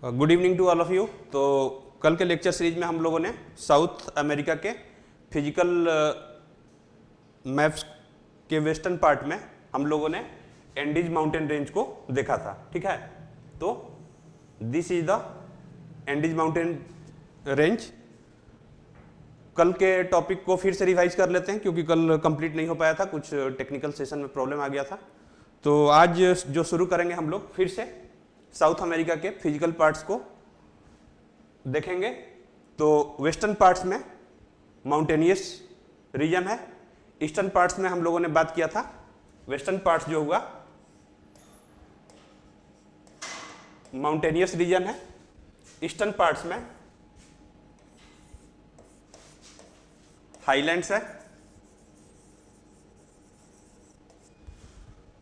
Good evening to all of you. तो कल के लेक्चर सीरीज में हम लोगों ने साउथ अमेरिका के फिजिकल मैप्स के वेस्टर्न पार्ट में हम लोगों ने एंडीज माउंटेन रेंज को देखा था। ठीक है, तो this is the Andes mountain range. कल के टॉपिक को फिर से रिवाइज कर लेते हैं क्योंकि कल कंप्लीट नहीं हो पाया था, कुछ टेक्निकल सेशन में प्रॉब्लम आ गया था। तो आज जो शुरू करेंगे हम लोग फिर से साउथ अमेरिका के फिजिकल पार्ट्स को देखेंगे। तो वेस्टर्न पार्ट्स में माउंटेनियस रीजन है, ईस्टर्न पार्ट्स में हम लोगों ने बात किया था वेस्टर्न पार्ट्स जो हुआ माउंटेनियस रीजन है, ईस्टर्न पार्ट्स में हाईलैंड्स है।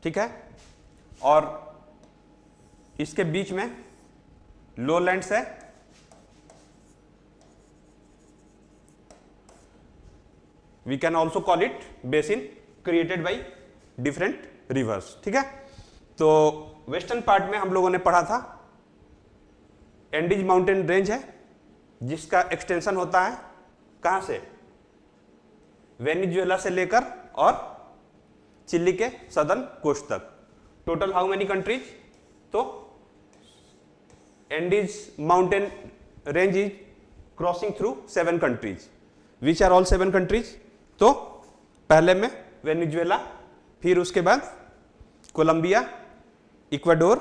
ठीक है, और इसके बीच में लोलैंड्स है। We can also call it basin created by different rivers. ठीक है, तो वेस्टर्न पार्ट में हम लोगों ने पढ़ा था एंडीज माउंटेन रेंज है जिसका एक्सटेंशन होता है कहां से, वेनेजुएला से लेकर और चिली के सदर्न कोस्ट तक। टोटल हाउ मेनी कंट्रीज, तो Andes mountain range is crossing through 7 countries. Which are all 7 countries, तो पहले में वेनेजुएला, फिर उसके बाद Colombia, Ecuador,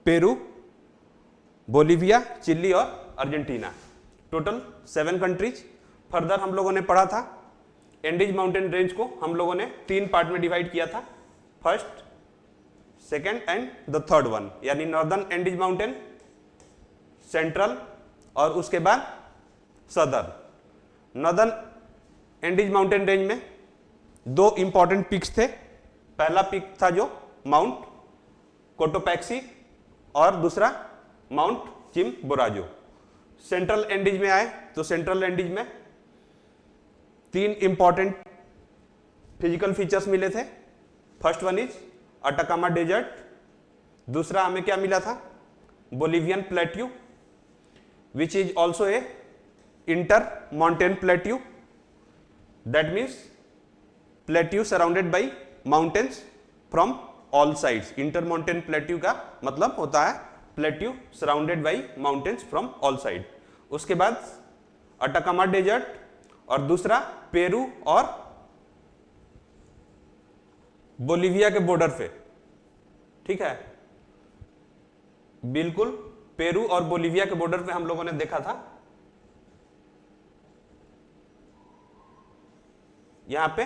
Peru, Bolivia, Chile और अर्जेंटीना। Total 7 countries. फर्दर हम लोगों ने पढ़ा था एंडीज माउंटेन रेंज को हम लोगों ने 3 पार्ट में डिवाइड किया था, first, second and the third one, यानी नॉर्दर्न एंडीज माउंटेन, सेंट्रल और उसके बाद southern. Northern Andes mountain range में 2 इंपॉर्टेंट पिक्स थे। पहला पिक था जो माउंट कोटोपैक्सी और दूसरा माउंट चिम्बोराजो। सेंट्रल एंडीज में आए तो सेंट्रल एंडीज में 3 इंपॉर्टेंट फिजिकल फीचर्स मिले थे। First one is Atacama desert, दूसरा हमें क्या मिला था, Bolivian plateau which is also a inter mountain plateau, that means plateau surrounded by mountains from all sides। inter mountain plateau का मतलब होता है plateau surrounded by mountains from all side। उसके बाद अटाकामा डेजर्ट और दूसरा पेरू और Bolivia के बॉर्डर पे। ठीक है, बिल्कुल पेरू और बोलिविया के बॉर्डर पे हम लोगों ने देखा था, यहां पे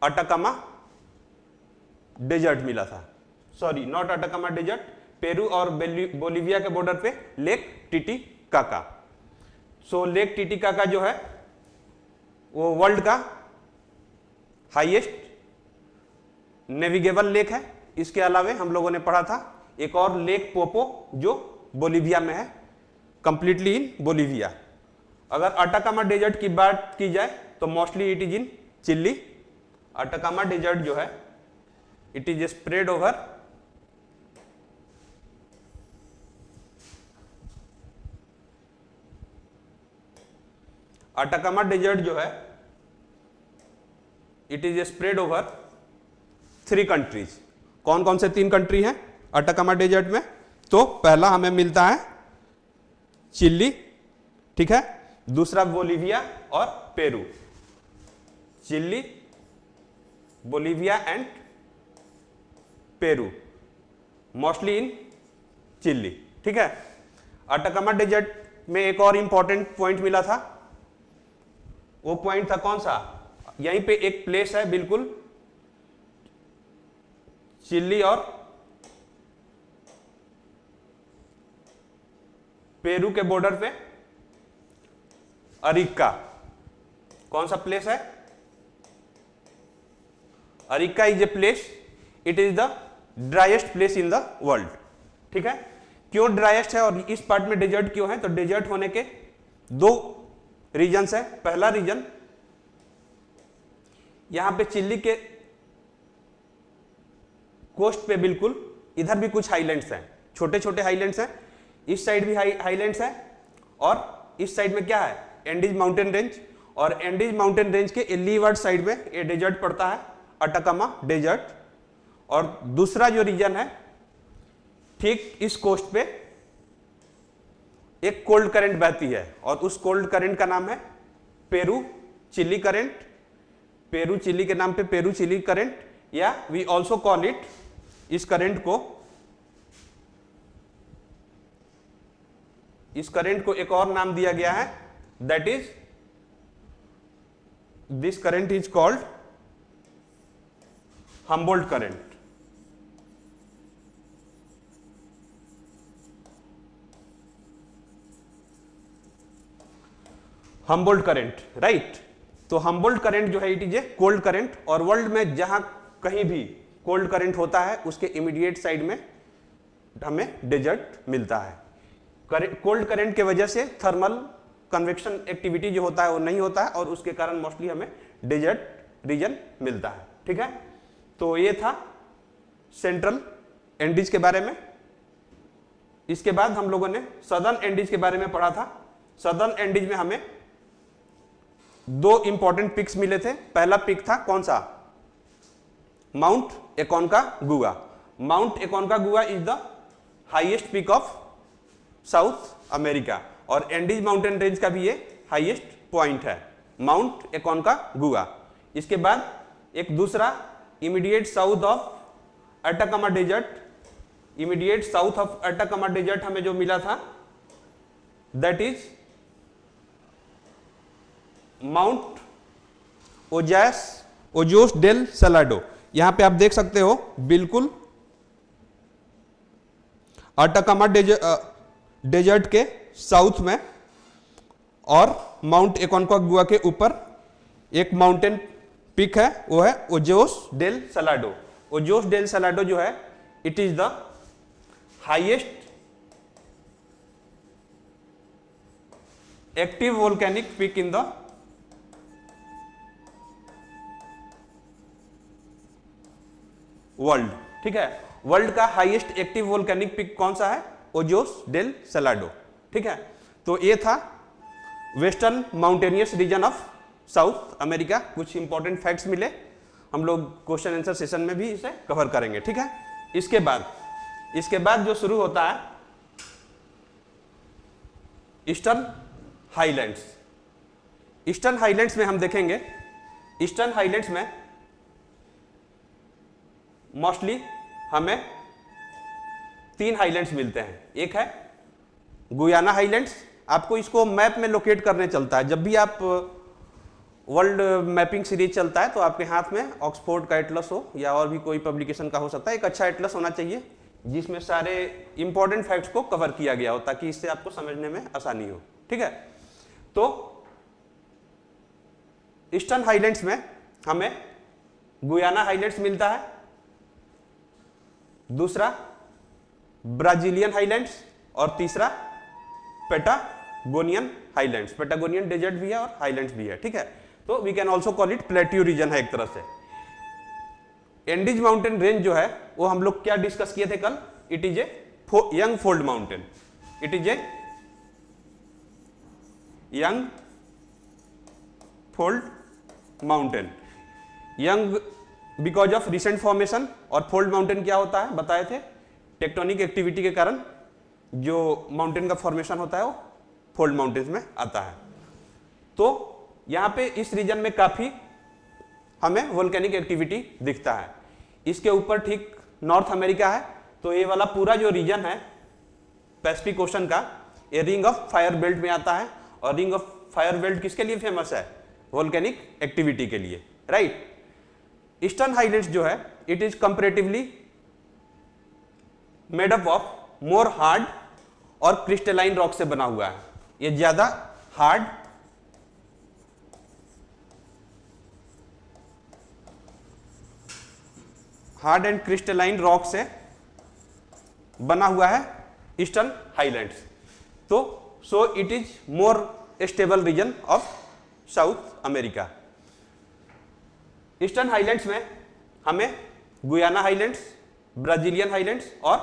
अटाकामा डेजर्ट मिला था। Sorry, not Atacama desert, Peru और बोलिविया के बॉर्डर पे lake Titicaca. So lake Titicaca जो है वो वर्ल्ड का हाईएस्ट नेविगेबल लेक है। इसके अलावा हम लोगों ने पढ़ा था एक और लेक पोपो जो बोलिविया में है, कंप्लीटली इन बोलिविया। अगर अटाकामा डेजर्ट की बात की जाए तो mostly it is in Chile. Atacama desert जो है it is spread over Atacama desert जो है it is spread over 3 countries. कौन कौन से 3 कंट्री हैं अटाकामा डेजर्ट में, तो पहला हमें मिलता है चिली, ठीक है, दूसरा बोलिविया और Peru. Chile, Bolivia and Peru, mostly in Chile. ठीक है, अटाकामा डेजर्ट में एक और इंपॉर्टेंट पॉइंट मिला था, वो पॉइंट था कौन सा, यहीं पे एक प्लेस है बिल्कुल चिली और पेरू के बॉर्डर पे, अरिक्का। कौन सा प्लेस है, Arica is a place, it is the driest place in the world. ठीक है, क्यों ड्राइएस्ट है और इस पार्ट में डेजर्ट क्यों है, तो डेजर्ट होने के 2 रीजन्स है। पहला रीजन, यहां पे चिली के कोस्ट पे बिल्कुल इधर भी कुछ हाईलैंड्स हैं, छोटे छोटे हाईलैंड्स हैं, इस साइड भी हाईलैंड्स है और इस साइड में क्या है, एंडीज माउंटेन रेंज, और एंडीज माउंटेन रेंज के लीवर्ड साइड में ये डेजर्ट पड़ता है, अटाकामा डेजर्ट। और दूसरा जो रीजन है ठीक इस कोस्ट पे एक कोल्ड करंट बहती है और उस कोल्ड करंट का नाम है Peru Chile current. Peru Chile के नाम पे पेरू चिली करंट, या वी ऑल्सो कॉल इट, इस करंट को एक और नाम दिया गया है, that is, this current is called Humboldt current. Humboldt current, right. तो हम्बोल्ट करंट जो है it is a cold current, और वर्ल्ड में जहां कहीं भी कोल्ड करंट होता है उसके इमीडिएट साइड में हमें डेजर्ट मिलता है। कोल्ड करंट के वजह से थर्मल कन्वेक्शन एक्टिविटी जो होता है वो नहीं होता है और उसके कारण मोस्टली हमें डेजर्ट रीजन मिलता है। ठीक है, तो ये था सेंट्रल एंडीज के बारे में। इसके बाद हम लोगों ने सदर्न एंडीज के बारे में पढ़ा था। सदर्न एंडीज में हमें दो इंपॉर्टेंट पिक्स मिले थे। पहला पिक था कौन सा, Mount Aconcagua. Mount Aconcagua is the highest peak of South America, और एंडीज माउंटेन रेंज का भी ये हाईएस्ट पॉइंट है, माउंट एकोनकागुआ। इसके बाद एक दूसरा immediate south of Atacama desert, immediate south of Atacama desert हमें जो मिला था that is Mount Ojos del Salado. यहां पे आप देख सकते हो बिल्कुल अटाकामा डेजर्ट के साउथ में, और माउंट एकोनकागुआ के ऊपर एक माउंटेन पिक है, वो है Ojos del Salado. Ojos del Salado जो है it is the highest active volcanic peak in the world. ठीक है, वर्ल्ड का हाईएस्ट एक्टिव वोल्केनिक पिक कौन सा है, ओजोस डेल सलाडो। ठीक है, तो ये था western mountainous region of South America. कुछ इंपॉर्टेंट फैक्ट्स मिले, हम लोग क्वेश्चन आंसर सेशन में भी इसे कवर करेंगे। ठीक है, इसके बाद जो शुरू होता है ईस्टर्न हाईलैंड्स। ईस्टर्न हाईलैंड्स में हम देखेंगे, ईस्टर्न हाईलैंड्स में मोस्टली हमें 3 हाईलैंड्स मिलते हैं। एक है गुयाना हाईलैंड्स, आपको इसको मैप में लोकेट करने चलता है। जब भी आप वर्ल्ड मैपिंग सीरीज चलता है तो आपके हाथ में ऑक्सफोर्ड का एटलस हो या और भी कोई पब्लिकेशन का हो सकता है, एक अच्छा एटलस होना चाहिए जिसमें सारे इंपॉर्टेंट फैक्ट्स को कवर किया गया हो, ताकि इससे आपको समझने में आसानी हो। ठीक है, तो ईस्टर्न हाईलैंड्स में हमें गुयाना हाईलैंड्स मिलता है, दूसरा ब्राजीलियन हाईलैंड्स, और तीसरा पेटागोनियन हाईलैंड्स। पेटागोनियन डेजर्ट भी है और हाईलैंड्स भी है। ठीक है, तो we can also call it plateau region है एक तरह से। एंडीज माउंटेन रेंज जो है वो हम लोग क्या डिस्कस किए थे कल, it is a young fold mountain, it is a young fold mountain. Young because of recent formation, और फोल्ड माउंटेन क्या होता है बताए थे, टेक्टोनिक एक्टिविटी के कारण जो माउंटेन का फॉर्मेशन होता है वो फोल्ड माउंटेन्स में आता है। तो यहां पे इस रीजन में काफी हमें वोल्केनिक एक्टिविटी दिखता है। इसके ऊपर ठीक नॉर्थ अमेरिका है, तो ये वाला पूरा जो रीजन है पैसिफिक ओशन का, ये रिंग ऑफ फायर बेल्ट में आता है। और रिंग ऑफ फायर बेल्ट किसके लिए फेमस है, वोल्केनिक एक्टिविटी के लिए, राइट। ईस्टर्न हाईलैंड्स जो है it is comparatively made up of more hard और क्रिस्टलाइन रॉक से बना हुआ है। ये ज्यादा हार्ड एंड क्रिस्टलाइन रॉक से बना हुआ है ईस्टर्न हाईलैंड्स। तो so it is more stable region of South America. Eastern highlands में हमें गुयाना हाईलैंड्स, ब्राजीलियन हाईलैंड्स और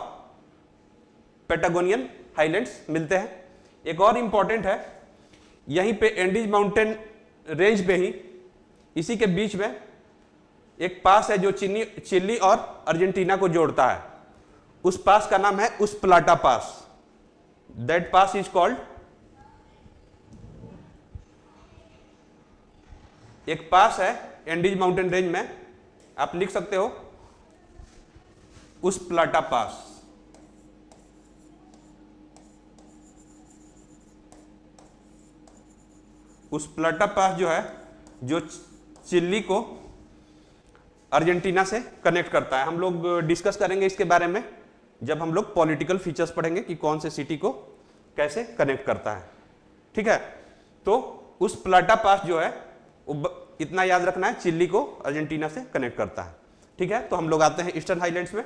पेटागोनियन हाइलैंड्स मिलते हैं। एक और इंपॉर्टेंट है, यहीं पे एंडीज माउंटेन रेंज पे ही इसी के बीच में एक पास है जो चिली और अर्जेंटीना को जोड़ता है। उस पास का नाम है उस्प्लाटा पास। दैट पास इज कॉल्ड, एक पास है एंडीज माउंटेन रेंज में, आप लिख सकते हो उस्प्लाटा पास। उस्प्लाटा पास जो है, जो चिली को अर्जेंटीना से कनेक्ट करता है। हम लोग डिस्कस करेंगे इसके बारे में जब हम लोग पॉलिटिकल फीचर्स पढ़ेंगे कि कौन से सिटी को कैसे कनेक्ट करता है। ठीक है, तो उस्प्लाटा पास जो है इतना याद रखना है, चिली को अर्जेंटीना से कनेक्ट करता है। ठीक है, तो हम लोग आते हैं ईस्टर्न हाइलैंड्स में।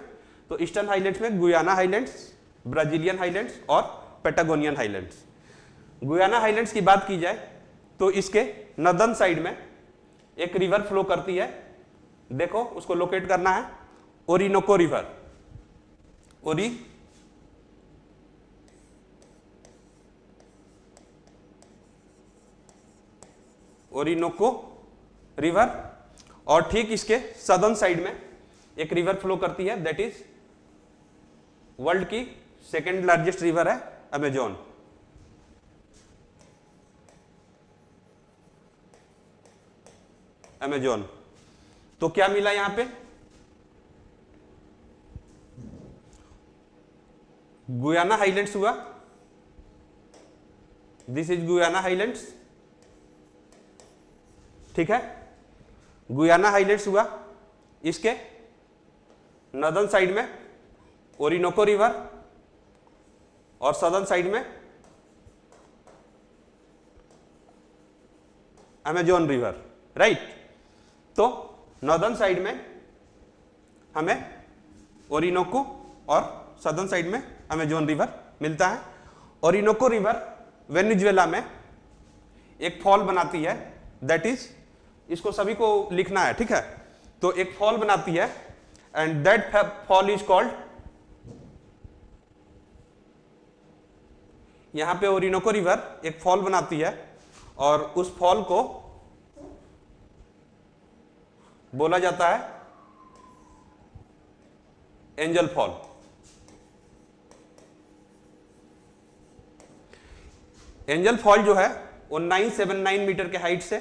तो ईस्टर्न हाइलैंड्स में गुयाना हाइलैंड्स, ब्राजीलियन हाइलैंड्स और पेटागोनियन हाइलैंड्स। गुयाना हाइलैंड्स की बात की जाए तो इसके नॉर्दर्न साइड में एक रिवर फ्लो करती है। देखो, उसको लोकेट करना है, ओरिनोको रिवर। ओरिनोको रिवर, और ठीक इसके सदर्न साइड में एक रिवर फ्लो करती है, दैट इज वर्ल्ड की सेकेंड लार्जेस्ट रिवर है अमेजोन। अमेजोन। तो क्या मिला यहां पे, गुयाना हाइलैंड्स हुआ, दिस इज गुयाना हाइलैंड्स। ठीक है, गुयाना हाइलैंड्स हुआ, इसके नॉर्दर्न साइड में ओरिनोको रिवर और सदर्न साइड में अमेजोन रिवर, राइट। तो नॉर्दर्न साइड में हमें ओरिनोको और सदर्न साइड में अमेजोन रिवर मिलता है। ओरिनोको रिवर वेनेजुएला में एक फॉल बनाती है, दैट इज, इसको सभी को लिखना है। ठीक है, तो एक फॉल बनाती है and that fall is called, यहां पे ओरिनोको रिवर एक फॉल बनाती है और उस फॉल को बोला जाता है एंजल फॉल। एंजल फॉल जो है वो 979 मीटर के हाइट से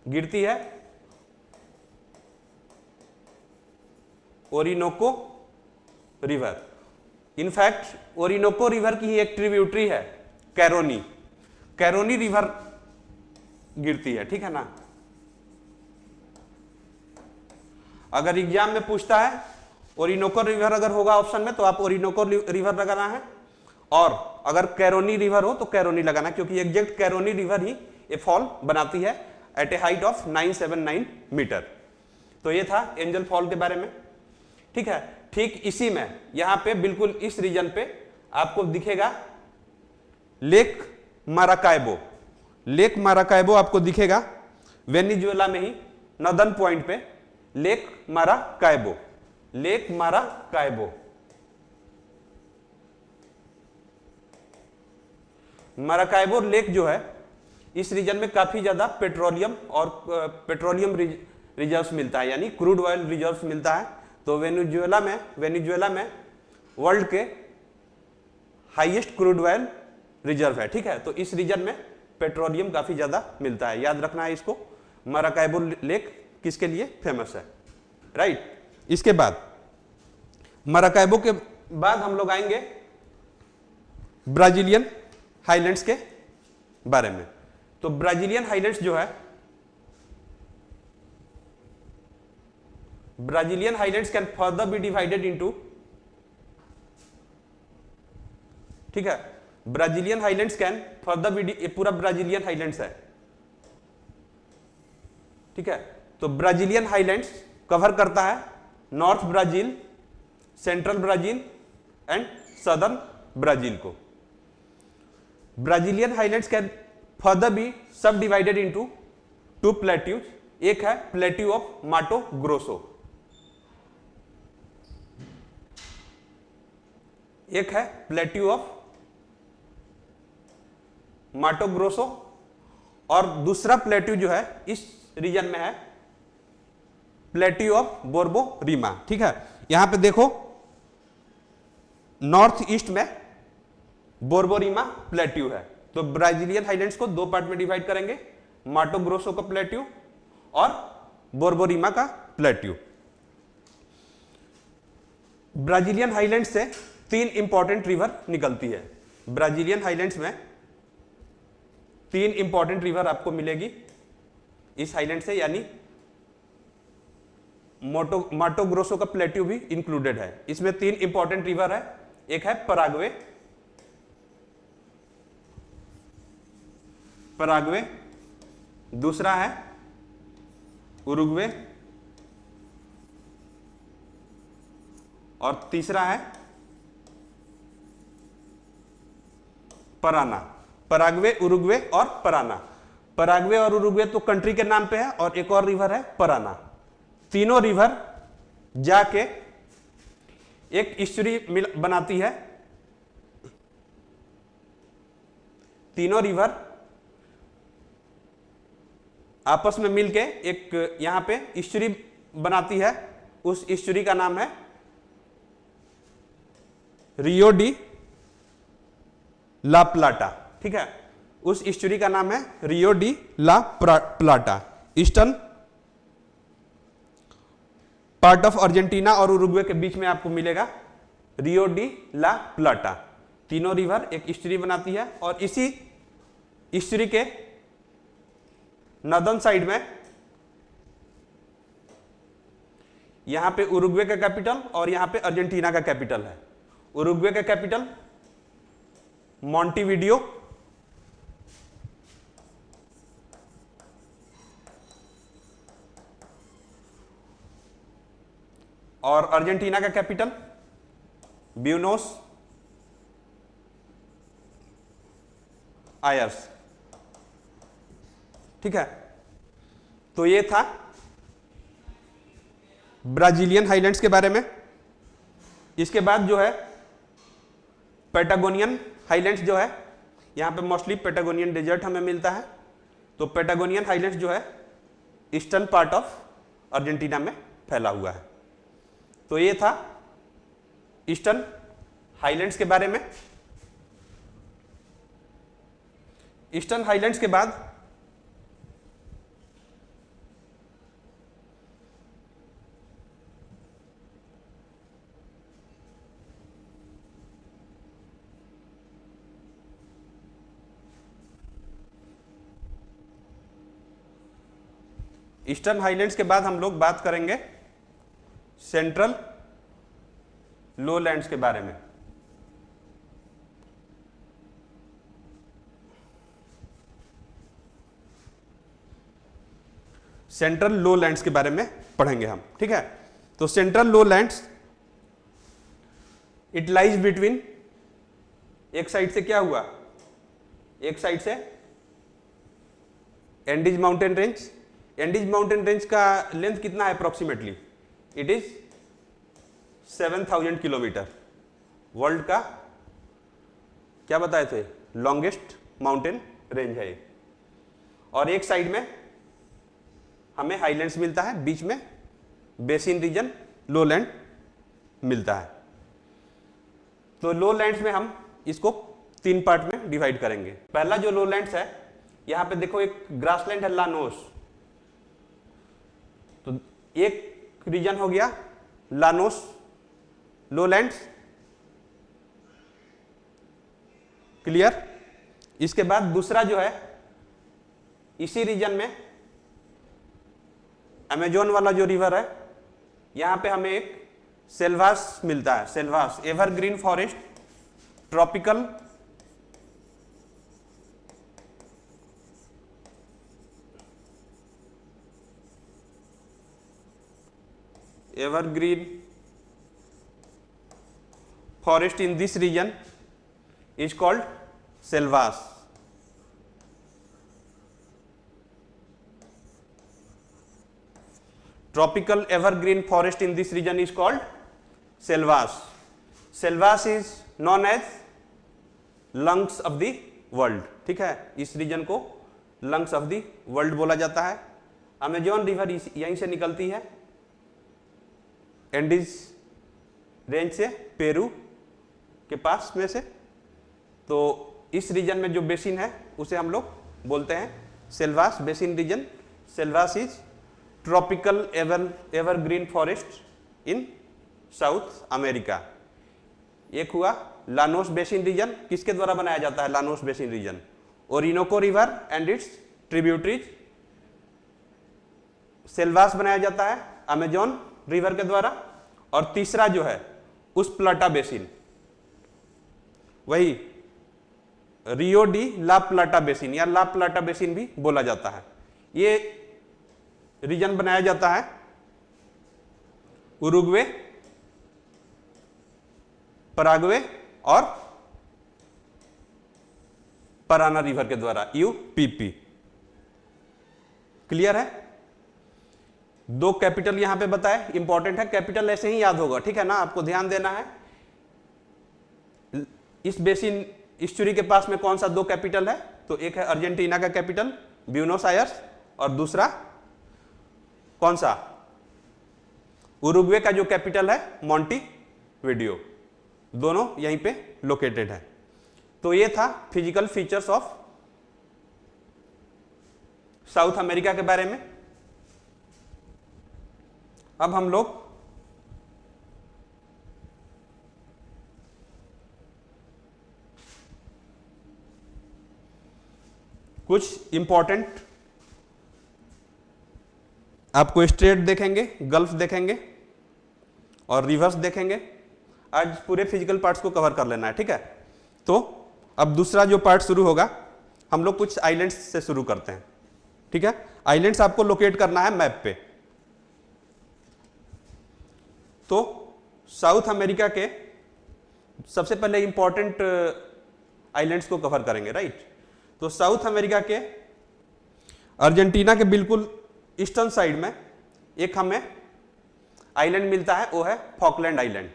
गिरती है Orinoco river. In fact Orinoco river की ही एक ट्रिब्यूटरी है कैरोनी, कैरोनी रिवर गिरती है। ठीक है ना, अगर एग्जाम में पूछता है ओरिनोको रिवर अगर होगा ऑप्शन में तो आप ओरिनोको रिवर लगाना है, और अगर कैरोनी रिवर हो तो कैरोनी लगाना, क्योंकि एग्जैक्ट कैरोनी रिवर ही ये फॉल बनाती है at a height of 979 metres. तो ये था एंजल फॉल के बारे में। ठीक है, ठीक इसी में यहां पे बिल्कुल इस रीजन पे आपको दिखेगा लेक माराकाइबो। लेक माराकाइबो आपको दिखेगा वेनेजुएला में ही नॉर्दर्न पॉइंट पे, lake Maracaibo, lake Maracaibo. Maracaibo lake जो है इस रीजन में काफी ज्यादा पेट्रोलियम और पेट्रोलियम रिजर्व्स मिलता है, यानी क्रूड ऑयल रिजर्व्स मिलता है। तो वेनेजुएला में वर्ल्ड के हाईएस्ट क्रूड ऑयल रिजर्व है। ठीक है, तो इस रीजन में पेट्रोलियम काफी ज्यादा मिलता है, याद रखना है इसको। माराकाइबो लेक किसके लिए फेमस है, राइट। इसके बाद माराकाइबो के बाद हम लोग आएंगे ब्राजीलियन हाइलैंड्स के बारे में। तो ब्राजीलियन हाइलैंड्स जो है, Brazilian highlands can further be divided into, ठीक है, Brazilian highlands can further be, ये पूरा ब्राजीलियन हाइलैंड्स है। ठीक है, तो ब्राजीलियन हाइलैंड्स कवर करता है north Brazil, central Brazil and southern Brazil को। Brazilian highlands can further be subdivided into two plateaus. एक है प्लेट्यू ऑफ माटो ग्रोसो, एक है प्लेट्यू ऑफ माटो ग्रोसो और दूसरा प्लेट्यू जो है इस रीजन में है प्लेट्यू ऑफ बोर्बोरीमा। ठीक है, यहां पे देखो नॉर्थ ईस्ट में बोर्बोरीमा प्लेट्यू है। तो ब्राजीलियन हाइलैंड्स को दो पार्ट में डिवाइड करेंगे, माटो ग्रोसो का प्लेट्यू और बोर्बोरीमा का प्लेट्यू। ब्राजीलियन हाइलैंड्स से तीन इंपॉर्टेंट रिवर निकलती है। ब्राजीलियन हाइलैंड्स में तीन इंपॉर्टेंट रिवर आपको मिलेगी इस हाइलैंड से, यानी माटो ग्रोसो का प्लेट्यू भी इंक्लूडेड है। इसमें तीन इंपॉर्टेंट रिवर है, एक है पराग्वे, दूसरा है उरुग्वे और तीसरा है पराना। पराग्वे, उरुग्वे और पराना। पराग्वे और उरुग्वे तो कंट्री के नाम पे है और एक और रिवर है पराना। तीनों रिवर जाके एक ईस्चुरी बनाती है। तीनों रिवर आपस में मिलके एक यहां पे ईस्चुरी बनाती है। उस ईस्चुरी का नाम है रियो डी ला प्लाटा। ठीक है, उस ईस्चुरी का नाम है Rio de la Plata. Eastern part of Argentina और उरुग्वे के बीच में आपको मिलेगा रियो डी ला प्लाटा। तीनों रिवर एक ईस्चुरी बनाती है और इसी ईस्चुरी के नॉर्दर्न साइड में यहां पे उरुग्वे का कैपिटल और यहां पे अर्जेंटीना का कैपिटल है। उरुग्वे का कैपिटल मॉन्टेविडियो और अर्जेंटीना का कैपिटल ब्यूनोस आयर्स। ठीक है, तो ये था ब्राजीलियन हाइलैंड्स के बारे में। इसके बाद जो है पैटागोनियन हाइलैंड्स जो है, यहां पे मोस्टली पैटागोनियन डेजर्ट हमें मिलता है। तो पैटागोनियन हाइलैंड्स जो है ईस्टर्न पार्ट ऑफ अर्जेंटीना में फैला हुआ है। तो ये था ईस्टर्न हाइलैंड्स के बारे में। ईस्टर्न हाइलैंड्स के बाद ईस्टर्न हाइलैंड्स के बाद हम लोग बात करेंगे सेंट्रल लोलैंड्स के बारे में। सेंट्रल लोलैंड्स के बारे में पढ़ेंगे हम। ठीक है, तो सेंट्रल लोलैंड्स इट लाइज बिटवीन, एक साइड से क्या हुआ, एक साइड से Andes mountain range. Andes mountain range का लेंथ कितना है approximately, it is 7000 kilometre. World का क्या बताए थे, लॉन्गेस्ट माउंटेन रेंज है। और एक साइड में हमें हाईलैंड्स मिलता है, बीच में बेसिन रीजन लोलैंड मिलता है। तो लोलैंड्स में हम इसको तीन पार्ट में डिवाइड करेंगे। पहला जो लोलैंड्स है, यहां पे देखो एक ग्रासलैंड है लानोस। तो एक रीजन हो गया लानोस लोलैंड्स, क्लियर। इसके बाद दूसरा जो है इसी रीजन में अमेजोन वाला जो रिवर है, यहां पे हमें एक सेल्वास मिलता है। Selvas evergreen forest, tropical evergreen forest in this region is called selvas. Tropical evergreen forest in this region is called selvas. Selvas is known as lungs of the world, ठीक है, इस रीजन को lungs of the world बोला जाता है। Amazon river यहीं से निकलती है, एंडीज रेंज से, पेरू के पास में से। तो इस रीजन में जो बेसिन है उसे हम लोग बोलते हैं selvas basin region. Selvas is tropical evergreen forest in South America. एक हुआ लानोस बेसिन रीजन, किसके द्वारा बनाया जाता है llanos basin region? Orinoco river and its tributaries. Selvas बनाया जाता है अमेजोन रिवर के द्वारा। और तीसरा जो है उस प्लाटा बेसिन, वही रियो डी ला प्लाटा बेसिन या ला प्लाटा बेसिन भी बोला जाता है। ये रीजन बनाया जाता है उरुग्वे, पराग्वे और पराना रिवर के द्वारा, यूपीपी। क्लियर है? दो कैपिटल यहां पे बताए, इंपॉर्टेंट है, कैपिटल ऐसे ही याद होगा, ठीक है ना, आपको ध्यान देना है। इस बेसिन इस्चुरी के पास में कौन सा दो कैपिटल है? तो एक है अर्जेंटीना का कैपिटल ब्यूनोस आयर्स और दूसरा कौन सा? उरुग्वे का जो कैपिटल है मॉन्टेविडियो। दोनों यहीं पे लोकेटेड है। तो ये था physical features of South America के बारे में। अब हम लोग कुछ इंपॉर्टेंट आपको स्ट्रेट देखेंगे, गल्फ देखेंगे और रिवर्स देखेंगे। आज पूरे फिजिकल पार्ट्स को कवर कर लेना है, ठीक है। तो अब दूसरा जो पार्ट शुरू होगा, हम लोग कुछ आइलैंड्स से शुरू करते हैं, ठीक है। आइलैंड्स आपको लोकेट करना है मैप पे। तो साउथ अमेरिका के सबसे पहले इंपॉर्टेंट आइलैंड्स को कवर करेंगे, राइट। तो साउथ अमेरिका के अर्जेंटीना के बिल्कुल ईस्टर्न साइड में एक हमें आइलैंड मिलता है, वो है फॉकलैंड आइलैंड।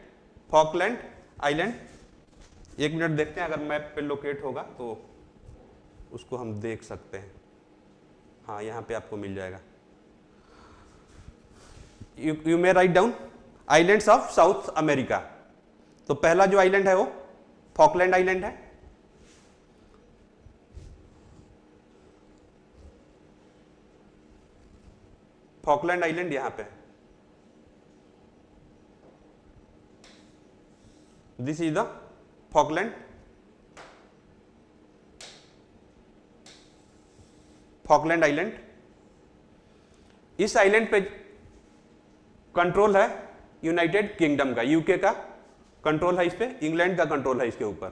फॉकलैंड आइलैंड, एक मिनट देखते हैं, अगर मैप पे लोकेट होगा तो उसको हम देख सकते हैं। हाँ, यहां पे आपको मिल जाएगा। You may write down islands of South America. तो पहला जो आइलैंड है वो फॉकलैंड आइलैंड है। फॉकलैंड आइलैंड यहां पे है। This is the Falkland island. इस आइलैंड पे कंट्रोल है यूनाइटेड किंगडम का, यूके का कंट्रोल है इस पे, इंग्लैंड का कंट्रोल है इसके ऊपर।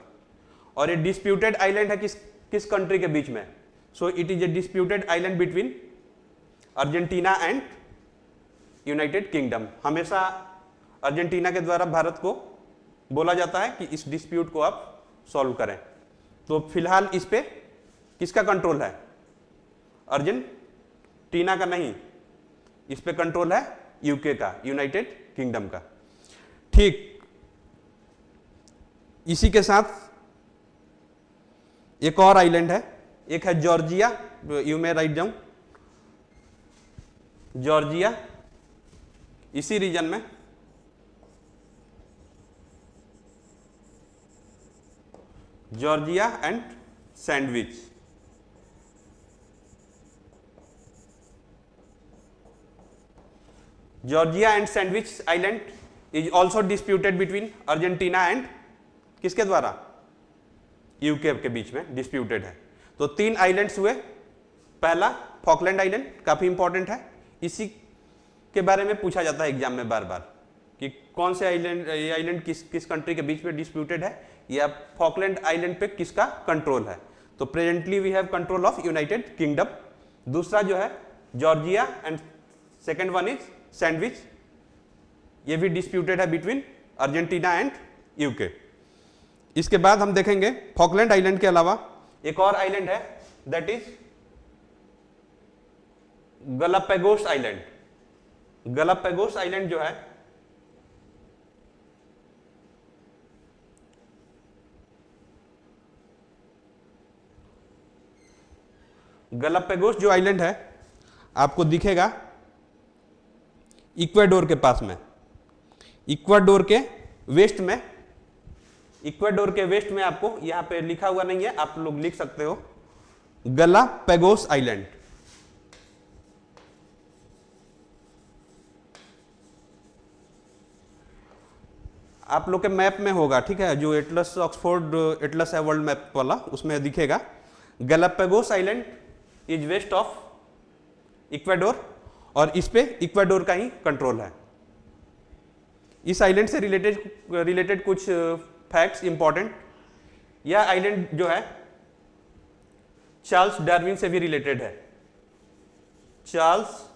और ये डिस्प्यूटेड आइलैंड है किस कंट्री के बीच में? सो it is A disputed island between Argentina and United kingdom. हमेशा अर्जेंटीना के द्वारा भारत को बोला जाता है कि इस डिस्प्यूट को आप सॉल्व करें। तो फिलहाल इस पे किसका कंट्रोल है? अर्जेंटीना का नहीं, इस पे कंट्रोल है यूके का, यूनाइटेड किंगडम का। ठीक इसी के साथ एक और आइलैंड है, एक है Georgia. You may write down Georgia. इसी रीजन में Georgia and sandwich. Georgia and sandwich island is also disputed between Argentina and किसके द्वारा? यूके के बीच में डिस्प्यूटेड है। तो तीन आइलैंड्स हुए। पहला फॉकलैंड आइलैंड, काफी इंपॉर्टेंट है, इसी के बारे में पूछा जाता है एग्जाम में बार बार कि कौन से आइलैंड, ये आइलैंड किस कंट्री के बीच में डिस्प्यूटेड है, या फॉकलैंड आइलैंड पे किसका कंट्रोल है। तो presently we have control of United Kingdom. दूसरा जो है Georgia and second one is Sandwich, ये भी डिस्प्यूटेड है बिटवीन अर्जेंटीना एंड यूके। इसके बाद हम देखेंगे फॉकलैंड आइलैंड के अलावा एक और आइलैंड है, that is Galapagos island. Galapagos island जो है गैलापागोस जो आइलैंड है आपको दिखेगा इक्वाडोर के पास में, इक्वाडोर के वेस्ट में, इक्वाडोर के वेस्ट में आपको यहां पे लिखा हुआ नहीं है, आप लोग लिख सकते हो गैलापागोस आइलैंड। आप लोग के मैप में होगा, ठीक है, जो एटलस ऑक्सफोर्ड एटलस है वर्ल्ड मैप वाला, उसमें दिखेगा Galapagos island is west of Ecuador, और इस पे इक्वाडोर का ही कंट्रोल है। इस आइलैंड से रिलेटेड कुछ फैक्ट्स इंपॉर्टेंट, यह आइलैंड जो है चार्ल्स डार्विन से भी रिलेटेड है। चार्ल्स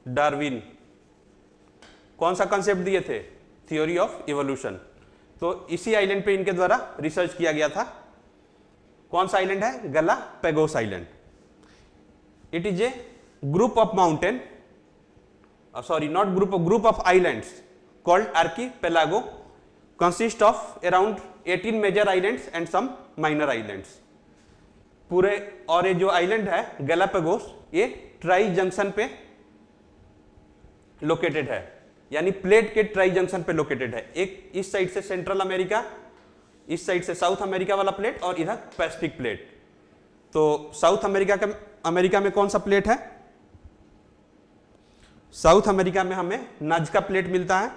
डार्विन कौन सा कंसेप्ट दिए थे? Theory of evolution. तो इसी आइलैंड पे इनके द्वारा रिसर्च किया गया था। कौन सा आइलैंड है? Galapagos island. It is a group of mountain, sorry not group of islands called archipelago, consist of around 18 major islands and some minor islands. पूरे, और ये जो आइलैंड है गैलापागोस, ये ट्राई जंक्शन पे लोकेटेड है, यानी प्लेट के ट्राई जंक्शन पे लोकेटेड है। एक इस साइड से सेंट्रल अमेरिका, इस साइड से साउथ अमेरिका वाला प्लेट, और इधर पैसिफिक प्लेट। तो साउथ अमेरिका में कौन सा प्लेट है? साउथ अमेरिका में हमें नाजका प्लेट मिलता है,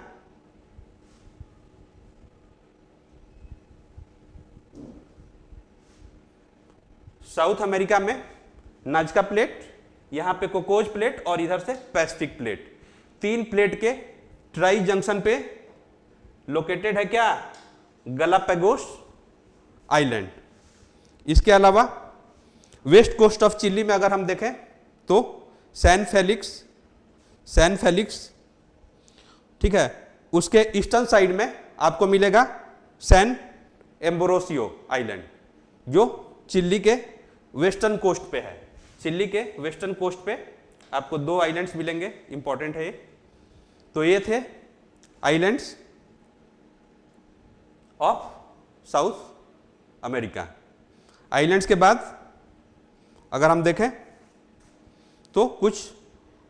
साउथ अमेरिका में नाजका प्लेट, यहां पे कोकोज प्लेट, और इधर से पैसिफिक प्लेट। तीन प्लेट के ट्राई जंक्शन पे लोकेटेड है क्या? Galapagos island. इसके अलावा वेस्ट कोस्ट ऑफ चिली में अगर हम देखें तो सैन फेलिक्स, ठीक है, उसके ईस्टर्न साइड में आपको मिलेगा सैन एम्ब्रोसियो आइलैंड, जो चिली के वेस्टर्न कोस्ट पे है। चिली के वेस्टर्न कोस्ट पे आपको दो आइलैंड्स मिलेंगे, इंपॉर्टेंट है ये। तो ये थे islands of South America. Islands के बाद अगर हम देखें तो कुछ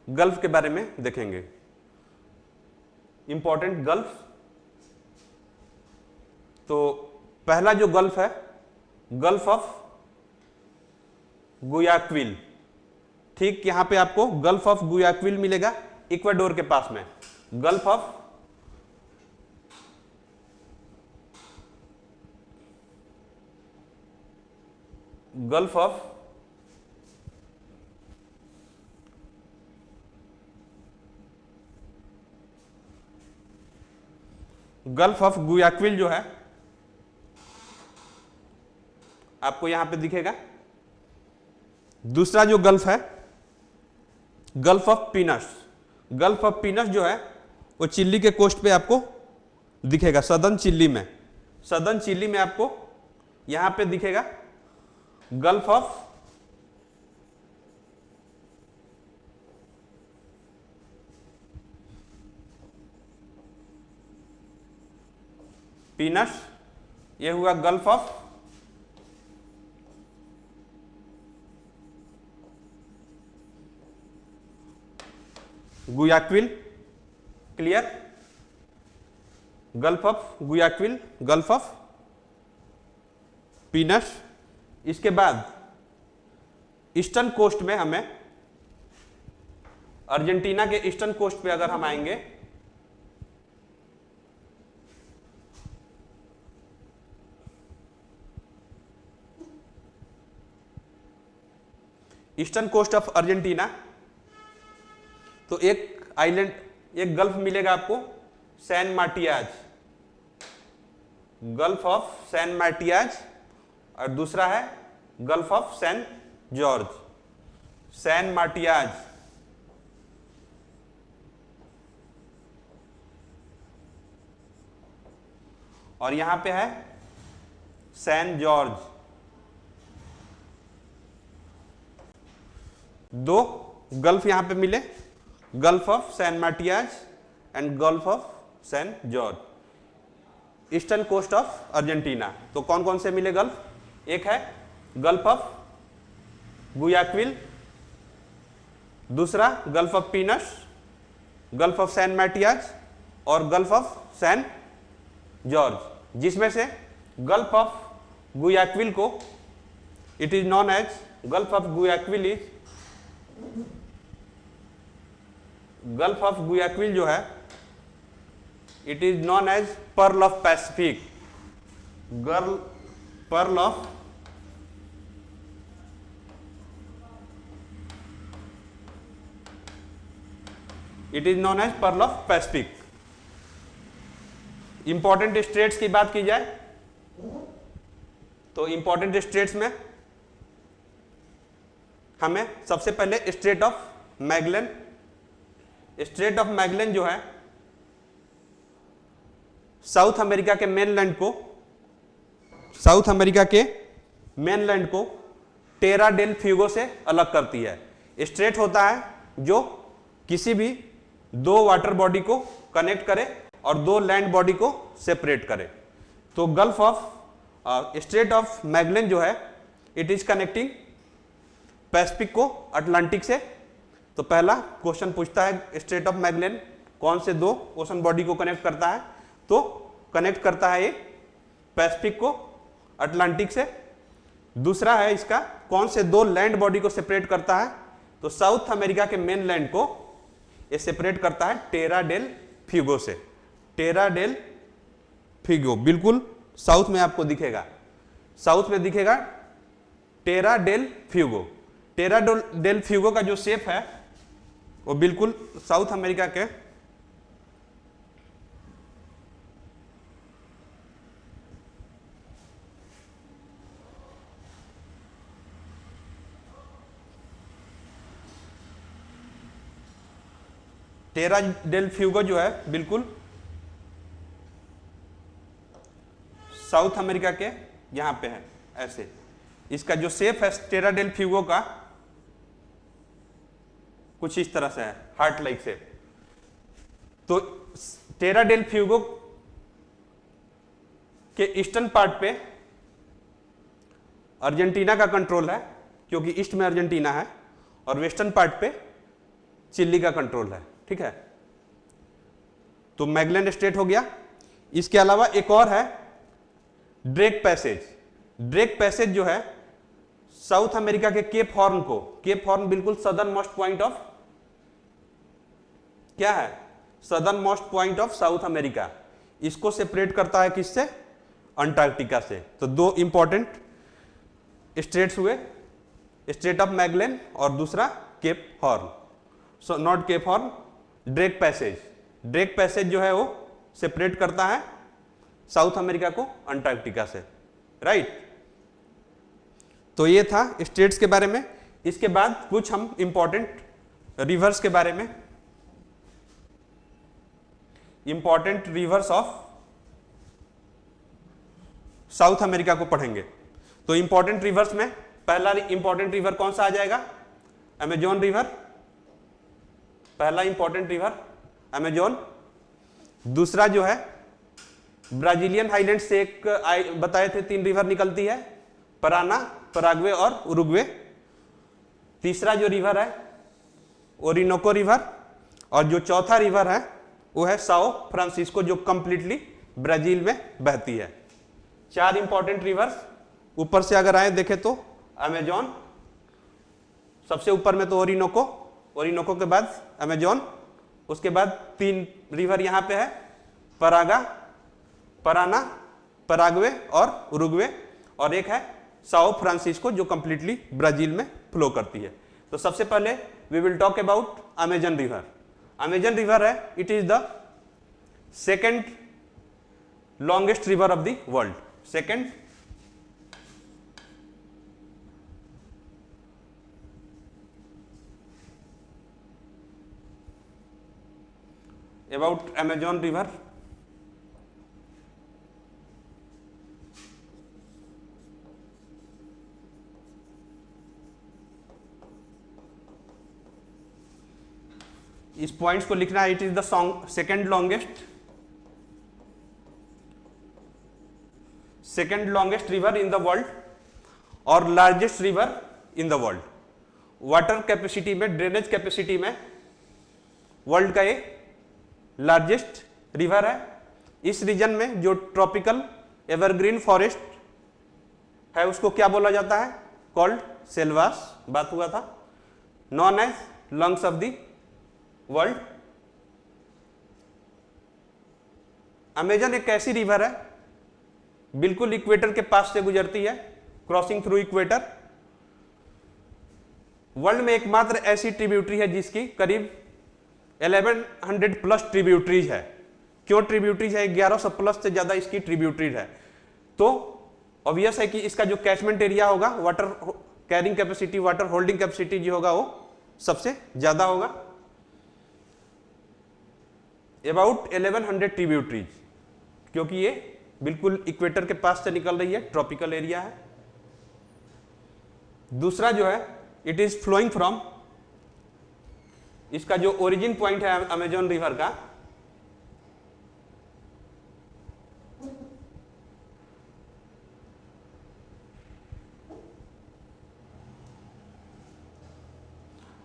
गल्फ के बारे में देखेंगे, इंपॉर्टेंट गल्फ। तो पहला जो गल्फ है, गल्फ ऑफ गुयाक्विल। ठीक यहां पे आपको गल्फ ऑफ गुयाक्विल मिलेगा इक्वाडोर के पास में। गल्फ ऑफ गुयाक्विल जो है आपको यहां पे दिखेगा। दूसरा जो गल्फ है, Gulf of Penas. Gulf of पीनस जो है वो चिली के कोस्ट पे आपको दिखेगा, सदर्न चिली में आपको यहां पे दिखेगा गल्फ ऑफ पीनस। ये हुआ Gulf of Guayaquil. Clear? Gulf of Guayaquil, Gulf of Penas. इसके बाद ईस्टर्न कोस्ट में हमें, अर्जेंटीना के ईस्टर्न कोस्ट पे अगर हम आएंगे ईस्टर्न कोस्ट ऑफ अर्जेंटीना, तो एक आइलैंड, एक गल्फ मिलेगा आपको San Matias, Gulf of San Matias, और दूसरा है Gulf of San Jorge. San Matias, और यहां पे है सैन जॉर्ज। दो गल्फ यहां पे मिले, Gulf of San Matias and Gulf of San Jorge, eastern coast of Argentina. तो कौन कौन से मिले गल्फ? एक है गल्फ ऑफ गुयाक्विल, दूसरा Gulf of Penas, Gulf of San Matias और गल्फ ऑफ सैन जॉर्ज, जिसमें से गल्फ ऑफ गुयाक्विल को it is known as Gulf of Guayaquil is Gulf of Guayaquil जो है it is known as pearl of Pacific, pearl of it is known as pearl of Pacific. Important states की बात की जाए तो important states में हमें सबसे पहले straight of Magellan, straight of Magellan जो है साउथ अमेरिका के मेनलैंड को, साउथ अमेरिका के मेनलैंड को टेरा डेल फ्यूगो से अलग करती है। स्ट्रेट होता है जो किसी भी दो वाटर बॉडी को कनेक्ट करे और दो लैंड बॉडी को सेपरेट करे। तो gulf of straight of Magellan जो है इट इज कनेक्टिंग पैसिफिक को अटलांटिक से। तो पहला क्वेश्चन पूछता है स्ट्रेट ऑफ मैगेलन कौन से दो ओशन बॉडी को कनेक्ट करता है, तो कनेक्ट करता है ये पैसिफिक को अटलांटिक से। दूसरा है इसका कौन से दो लैंड बॉडी को सेपरेट करता है, तो साउथ अमेरिका के मेन लैंड को ये सेपरेट करता है टेरा डेल फ्यूगो से। टेरा डेल फ्यूगो बिल्कुल साउथ में आपको दिखेगा, साउथ में दिखेगा टेरा डेल फ्यूगो। टेरा डेल फ्यूगो का जो शेप है वो बिल्कुल साउथ अमेरिका के टेरा डेल फ्यूगो जो है बिल्कुल साउथ अमेरिका के यहां पे है ऐसे। इसका जो शेप है टेरा डेल फ्यूगो का कुछ इस तरह से है, हार्ट लाइक शेप। तो टेरा डेल फ्यूगो के ईस्टर्न पार्ट पे अर्जेंटीना का कंट्रोल है क्योंकि ईस्ट में अर्जेंटीना है, और वेस्टर्न पार्ट पे चिली का कंट्रोल है, ठीक है। तो मैगेलन स्ट्रेट हो गया। इसके अलावा एक और है ड्रेक पैसेज। ड्रेक पैसेज जो है साउथ अमेरिका के केप हॉर्न को, केप हॉर्न बिल्कुल सदर्न मोस्ट पॉइंट ऑफ क्या है, southern most point of South America, इसको सेपरेट करता है किससे, अंटार्कटिका से। तो दो इंपॉर्टेंट स्ट्रेट्स हुए, स्ट्रेट ऑफ मैगेलन और दूसरा Cape Horn. So not Cape Horn, Drake passage. Drake passage जो है वो सेपरेट करता है साउथ अमेरिका को अंटार्कटिका से, राइट। तो ये था स्टेट्स के बारे में। इसके बाद कुछ हम इंपॉर्टेंट रिवर्स के बारे में, important rivers of South America को पढ़ेंगे। तो इंपॉर्टेंट रिवर्स में पहला इंपॉर्टेंट रिवर कौन सा आ जाएगा, अमेजोन रिवर, पहला इंपॉर्टेंट रिवर अमेजोन। दूसरा जो है ब्राजीलियन हाईलैंड से एक बताए थे 3 रिवर निकलती है, पराना, पराग्वे और उरुग्वे। तीसरा जो रिवर है ओरिनोको रिवर, और जो चौथा रिवर है वो है साओ फ्रांसिस्को जो कंप्लीटली ब्राजील में बहती है। 4 इंपॉर्टेंट रिवर्स। ऊपर से अगर आए देखें तो अमेजोन सबसे ऊपर में, तो ओरिनोको, ओरिनोको के बाद अमेजोन, उसके बाद 3 रिवर यहां पे है, परागा, पराना, पराग्वे और उरुग्वे, और एक है साओ फ्रांसिस्को जो कंप्लीटली ब्राजील में फ्लो करती है। तो सबसे पहले we will talk about Amazon river. Amazon river है it is the second longest river of the world, second about Amazon river। इस पॉइंट्स को लिखना है, it is the second longest river in the world और largest river in the world. Water capacity में, drainage capacity में world का ये largest river है। इस रीजन में जो ट्रॉपिकल एवरग्रीन फॉरेस्ट है उसको क्या बोला जाता है? कॉल्ड सेल्वास, बात हुआ था। Known as lungs of the world. Amazon एक ऐसी रिवर है बिल्कुल इक्वेटर के पास से गुजरती है, क्रॉसिंग थ्रू इक्वेटर। वर्ल्ड में एकमात्र ऐसी ट्रिब्यूटरी है जिसकी करीब 1100 प्लस ट्रिब्यूटरीज है। क्यों ट्रिब्यूटरीज है? 1100 प्लस से ज्यादा इसकी ट्रिब्यूटरीज है। तो ऑब्वियस है कि इसका जो कैचमेंट एरिया होगा, water carrying capacity, water holding capacity जो होगा वो सबसे ज्यादा होगा, अबाउट 1100 ट्रिब्यूटरीज, क्योंकि ये बिल्कुल इक्वेटर के पास से निकल रही है, ट्रॉपिकल एरिया है। दूसरा जो है, इट इज फ्लोइंग फ्रॉम, इसका जो ओरिजिन पॉइंट है अमेजन रिवर का,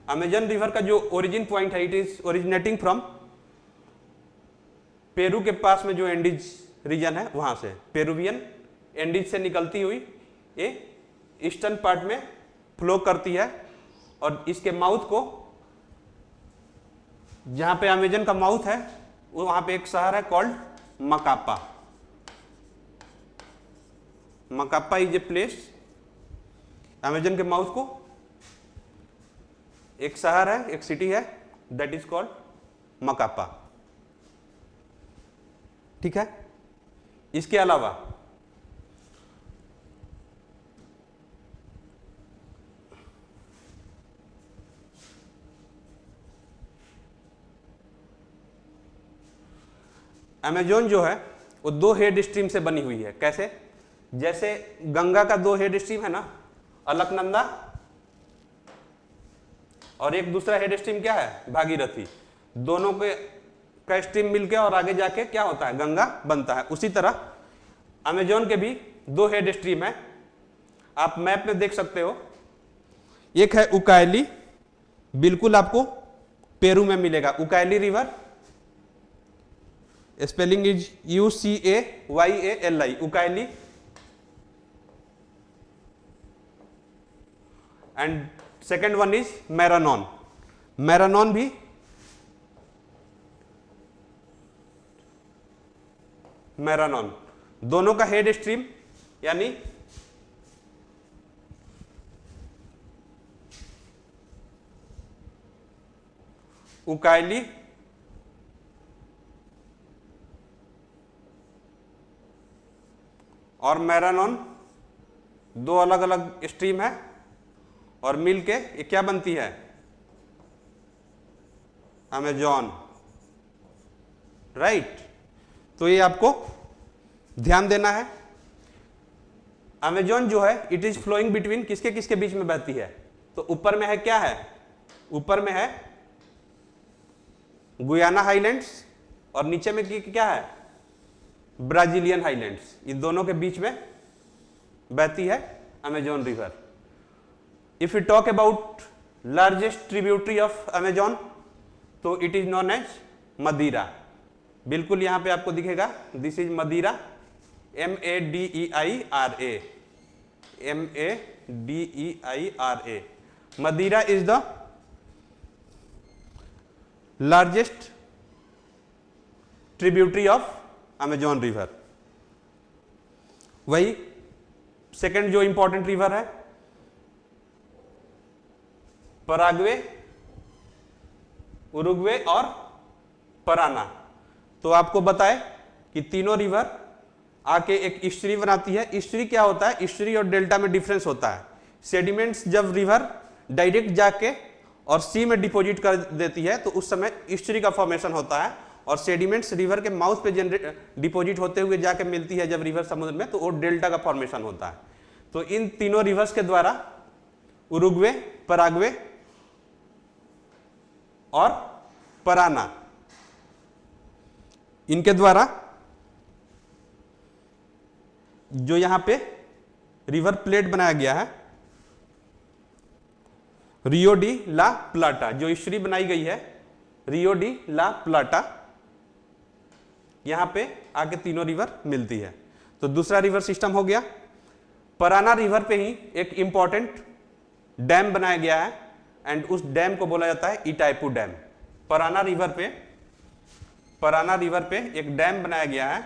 अमेजन रिवर का जो ओरिजिन पॉइंट है, it is originating from Peru के पास में जो एंडीज रीजन है वहां से, पेरुवियन एंडीज से निकलती हुई ये ईस्टर्न पार्ट में फ्लो करती है। और इसके माउथ को, जहां पे अमेजन का माउथ है वो वहां पे एक शहर है called मकापा। मकापा is a place, Amazon के माउथ को एक शहर है, एक सिटी है, दैट इज कॉल्ड मकापा। ठीक है। इसके अलावा अमेजोन जो है वो दो हेड स्ट्रीम से बनी हुई है। कैसे? जैसे गंगा का दो हेड स्ट्रीम है ना, अलकनंदा, और एक दूसरा हेड स्ट्रीम क्या है? भागीरथी। दोनों के का स्ट्रीम मिलके और आगे जाके क्या होता है? गंगा बनता है। उसी तरह अमेजोन के भी दो हेड स्ट्रीम है, आप मैप में देख सकते हो। एक है उकायली, बिल्कुल आपको पेरू में मिलेगा, Ucayali river, spelling is UCAYALI, Ucayali. And second one is Maranon. Maranon भी मैरानॉन, दोनों का हेड स्ट्रीम यानी उकायली और मैरानॉन दो अलग अलग स्ट्रीम है, और मिलके ये क्या बनती है? Amazon, right. तो ये आपको ध्यान देना है। अमेजॉन जो है इट इज फ्लोइंग बिटवीन, किसके किसके बीच में बहती है? तो ऊपर में है, क्या है? ऊपर में है गुयाना हाईलैंड्स, और नीचे में क्या है? Brazilian highlands. इन दोनों के बीच में बहती है Amazon river. If you talk about largest tributary of Amazon, तो it is known as Madeira. बिल्कुल यहां पे आपको दिखेगा, this is Madeira, MADEIRA, MADEIRA। Madeira is the largest tributary of Amazon river. वही सेकंड जो इंपॉर्टेंट रिवर है, Paraguay, Uruguay और पराना। तो आपको बताए कि तीनों रिवर आके एक ईस्टरी बनाती है। ईस्टरी क्या होता है? ईस्टरी और डेल्टा में डिफरेंस होता है। सेडिमेंट्स जब रिवर डायरेक्ट जाके और सी में डिपॉजिट कर देती है तो उस समय ईस्टरी का फॉर्मेशन होता है, और सेडिमेंट्स रिवर के माउथ पे डिपॉजिट होते हुए जाके मिलती है जब रिवर समुद्र में, तो वो डेल्टा का फॉर्मेशन होता है। तो इन तीनों रिवर्स के द्वारा उरुग्वे, पराग्वे और पराना, इनके द्वारा जो यहां पे रिवर प्लेट बनाया गया है, रियो डी ला प्लाटा, जो हिस्ट्री बनाई गई है रियो डी ला प्लाटा, यहां पे आके तीनों रिवर मिलती है। तो दूसरा रिवर सिस्टम हो गया। पराना रिवर पे ही एक इंपॉर्टेंट डैम बनाया गया है एंड उस डैम को बोला जाता है इटाइपू डैम। पराना रिवर पे एक डैम बनाया गया है,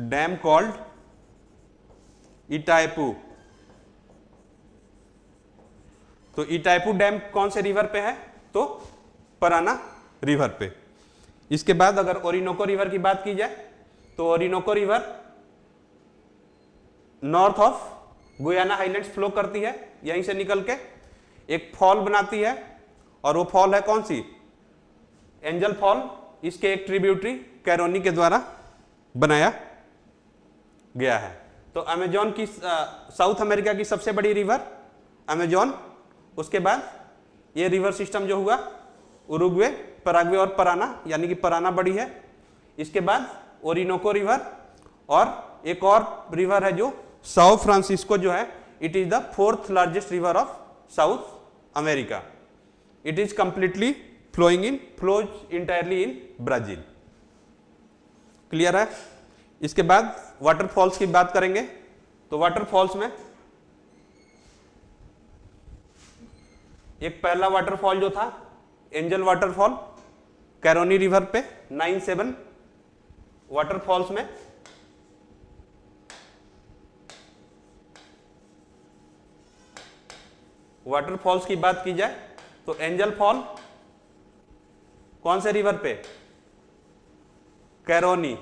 डैम कॉल्ड इटाइपू। तो इटाइपू डैम कौन से रिवर पे है? तो पराना रिवर पे। इसके बाद अगर ओरिनोको रिवर की बात की जाए तो Orinoco river north of Guyana highlands flow करती है, यहीं से निकल के एक फॉल बनाती है और वो फॉल है कौन सी? Angel fall. इसके एक ट्रिब्यूटरी कैरोनी के द्वारा बनाया गया है। तो अमेजोन की साउथ अमेरिका की सबसे बड़ी रिवर अमेजोन, उसके बाद ये रिवर सिस्टम जो हुआ उरुग्वे, पराग्वे और पराना, यानी कि पराना बड़ी है। इसके बाद ओरिनोको रिवर और एक और रिवर है जो साओ फ्रांसिस्को जो है, it is the 4th largest river of South America. It is completely flows entirely in Brazil. Clear है? इसके बाद वाटरफॉल्स की बात करेंगे। तो वाटरफॉल्स में एक पहला वाटरफॉल जो था एंजल वाटरफॉल कैरोनी रिवर पे 97 वाटरफॉल्स में वाटरफॉल्स की बात की जाए तो एंजल फॉल कौन से रिवर पे? कैरोनी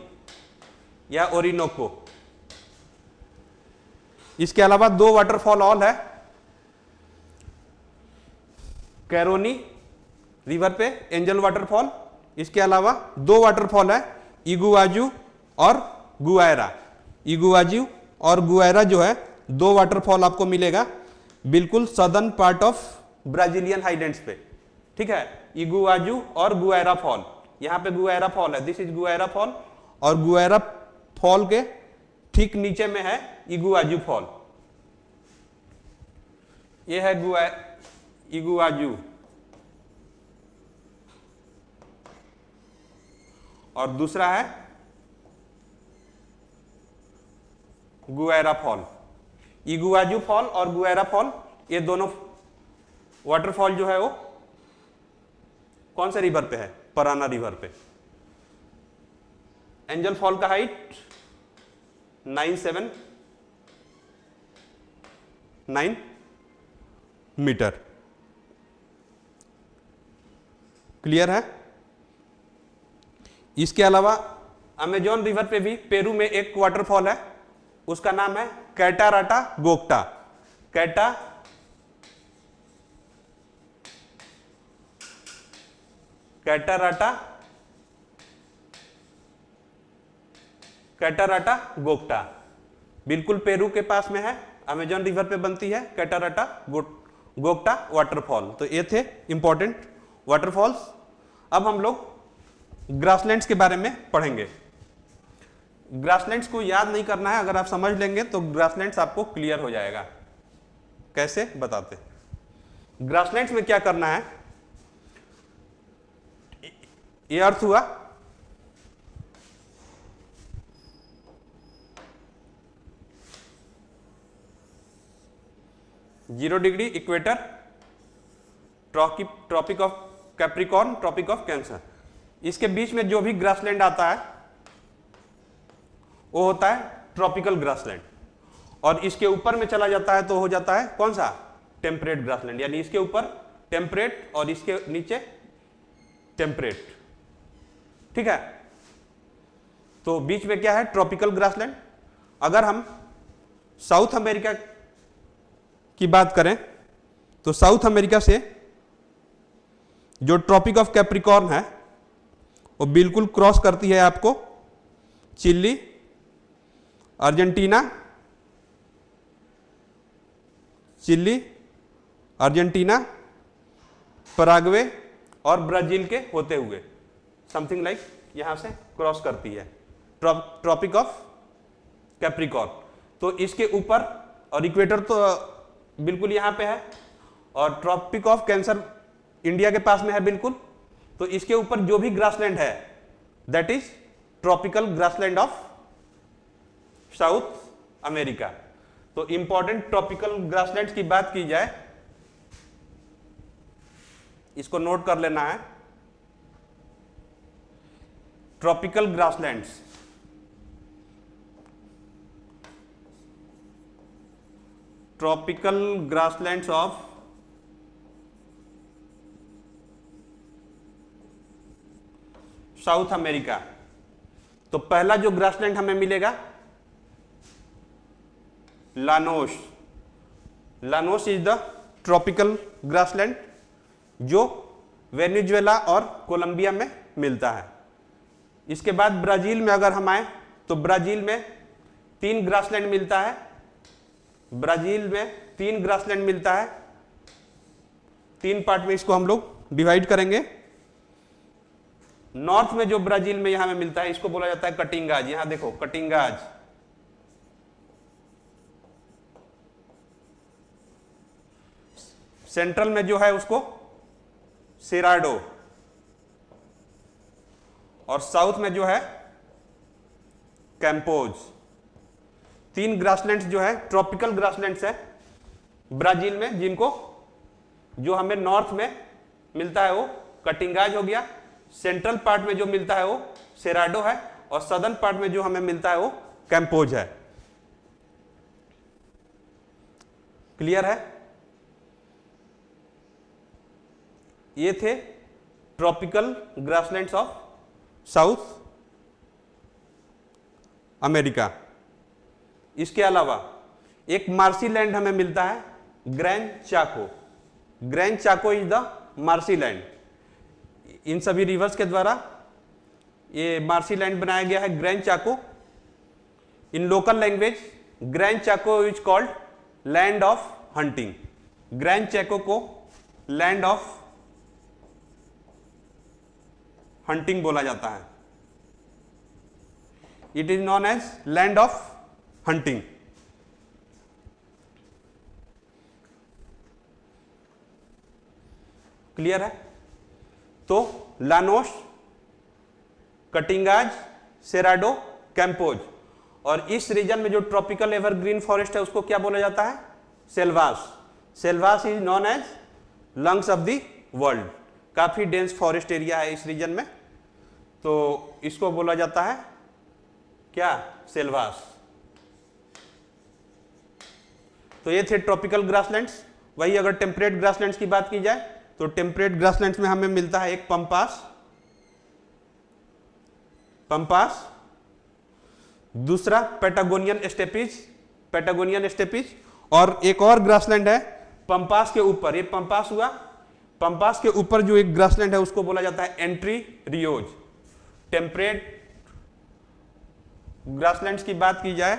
या ओरिनोको। इसके अलावा दो वाटरफॉल और है कैरोनी रिवर पे एंजल वाटरफॉल। इसके अलावा दो वाटरफॉल है इगुआजू और गुआयरा। इगुआजू और गुआयरा जो है दो वाटरफॉल आपको मिलेगा बिल्कुल southern part of Brazilian highlands पे। ठीक है, इगुआजू और गुआयरा फॉल। यहां पे गुआयरा फॉल है, दिस इज गुआयरा फॉल, और गुआयरा फॉल के ठीक नीचे में है इगुआजू फॉल। ये है इगुआजू और दूसरा है गुआयरा फॉल। इगुआजू फॉल और गुआयरा फॉल, ये दोनों वाटरफॉल जो है वो कौन से रिवर पे है? पराना रिवर पे। एंजल फॉल का हाइट 979 मीटर। क्लियर है? इसके अलावा अमेजोन रिवर पे भी पेरू में एक वाटरफॉल है, उसका नाम है कैटाराटा गोक्टा। कैटाराटा गोक्टा बिल्कुल पेरू के पास में है, अमेजोन रिवर पे बनती है कैटाराटा गोक्टा वाटरफॉल। तो ये थे इंपॉर्टेंट वाटरफॉल्स। अब हम लोग ग्रासलैंड्स के बारे में पढ़ेंगे। ग्रासलैंड्स को याद नहीं करना है, अगर आप समझ लेंगे तो ग्रासलैंड्स आपको क्लियर हो जाएगा। कैसे बताते? ग्रासलैंड्स में क्या करना है, ये अर्थ हुआ zero degree equator, tropic of Capricorn, tropic of Cancer, इसके बीच में जो भी ग्रासलैंड आता है वो होता है ट्रॉपिकल ग्रासलैंड, और इसके ऊपर में चला जाता है तो हो जाता है कौन सा? Temperate grassland. यानी इसके ऊपर टेम्परेट और इसके नीचे टेम्परेट। ठीक है, तो बीच में क्या है? Tropical grassland. अगर हम साउथ अमेरिका की बात करें तो साउथ अमेरिका से जो ट्रॉपिक ऑफ कैप्रिकॉर्न है वो बिल्कुल क्रॉस करती है आपको चिली, अर्जेंटीना, पराग्वे और ब्राजील के होते हुए समथिंग लाइक यहां से क्रॉस करती है ट्रॉपिक ऑफ कैप्रिकॉर्न। तो इसके ऊपर, और इक्वेटर तो बिल्कुल यहां पे है, और ट्रॉपिक ऑफ कैंसर इंडिया के पास में है बिल्कुल। तो इसके ऊपर जो भी ग्रासलैंड है that is tropical grassland of South America. तो इंपॉर्टेंट ट्रॉपिकल ग्रासलैंड्स की बात की जाए, इसको नोट कर लेना है। Tropical grasslands, tropical grasslands of South America. तो पहला जो ग्रासलैंड हमें मिलेगा Llanos. Llanos is the tropical grassland जो वेनेजुएला और कोलंबिया में मिलता है। इसके बाद ब्राजील में अगर हम आए तो ब्राजील में 3 ग्रासलैंड मिलता है। ब्राजील में 3 ग्रासलैंड मिलता है। 3 पार्ट में इसको हम लोग डिवाइड करेंगे। नॉर्थ में जो ब्राजील में यहां में मिलता है इसको बोला जाता है कटिंगाज। यहां देखो कटिंगाज। सेंट्रल में जो है उसको सेराडो, और साउथ में जो है कैंपोज। 3 ग्रासलैंड्स जो है ट्रॉपिकल ग्रासलैंड्स है ब्राजील में, जिनको जो हमें नॉर्थ में मिलता है वो कटिंगाज हो गया, सेंट्रल पार्ट में जो मिलता है वो सेराडो है, और सदर्न पार्ट में जो हमें मिलता है वो कैंपोज है। क्लियर है? ये थे tropical grasslands of South America. इसके अलावा एक मार्सी लैंड हमें मिलता है Grand Chaco. Grand Chaco is the marshy land. इन सभी रिवर्स के द्वारा ये मार्सी लैंड बनाया गया है Grand Chaco. In local language Grand Chaco is called land of hunting. Grand Chaco को लैंड ऑफ हंटिंग बोला जाता है। It is known as land of hunting. Clear है? तो लानोस, कटिंगाज, सेराडो, कैंपोज, और इस रीजन में जो ट्रॉपिकल एवरग्रीन फॉरेस्ट है उसको क्या बोला जाता है? Selvas. Selvas is known as lungs of the world. काफी डेंस फॉरेस्ट एरिया है इस रीजन में, तो इसको बोला जाता है क्या? सेल्वास। तो ये थे ट्रॉपिकल ग्रासलैंड्स। वही अगर टेम्परेट ग्रासलैंड्स की बात की जाए तो टेम्परेट ग्रासलैंड्स में हमें मिलता है एक पंपास, पंपास, दूसरा पैटागोनियन स्टेपीज, पैटागोनियन स्टेपीज, और एक और ग्रासलैंड है पंपास के ऊपर। ये पंपास हुआ, पंपास के ऊपर जो एक ग्रासलैंड है उसको बोला जाता है एंट्री रियोज। टेम्परेट ग्रासलैंड्स की बात की जाए,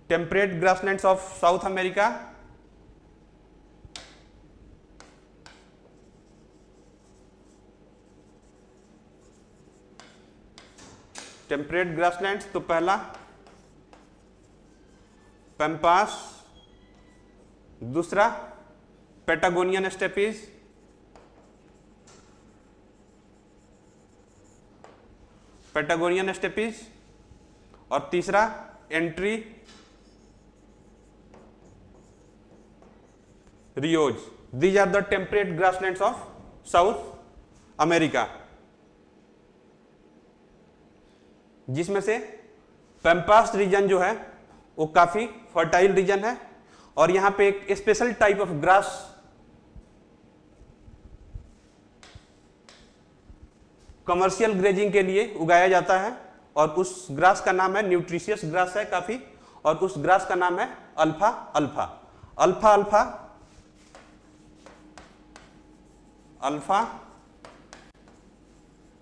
temperate grasslands of South America, temperate grasslands तो पहला पैम्पास, दूसरा पैटागोनियन स्टेपीज, पैटागोनियन स्टेपीज, और तीसरा Entre Rios. These are the temperate grasslands of South America, जिसमें से पैम्पास रीजन जो है वो काफी फर्टाइल रीजन है, और यहां पे एक special type of grass commercial grazing के लिए उगाया जाता है, और उस ग्रास का नाम है, न्यूट्रिशियस ग्रास है काफी, और उस ग्रास का नाम है alpha alpha. Alpha alpha, alpha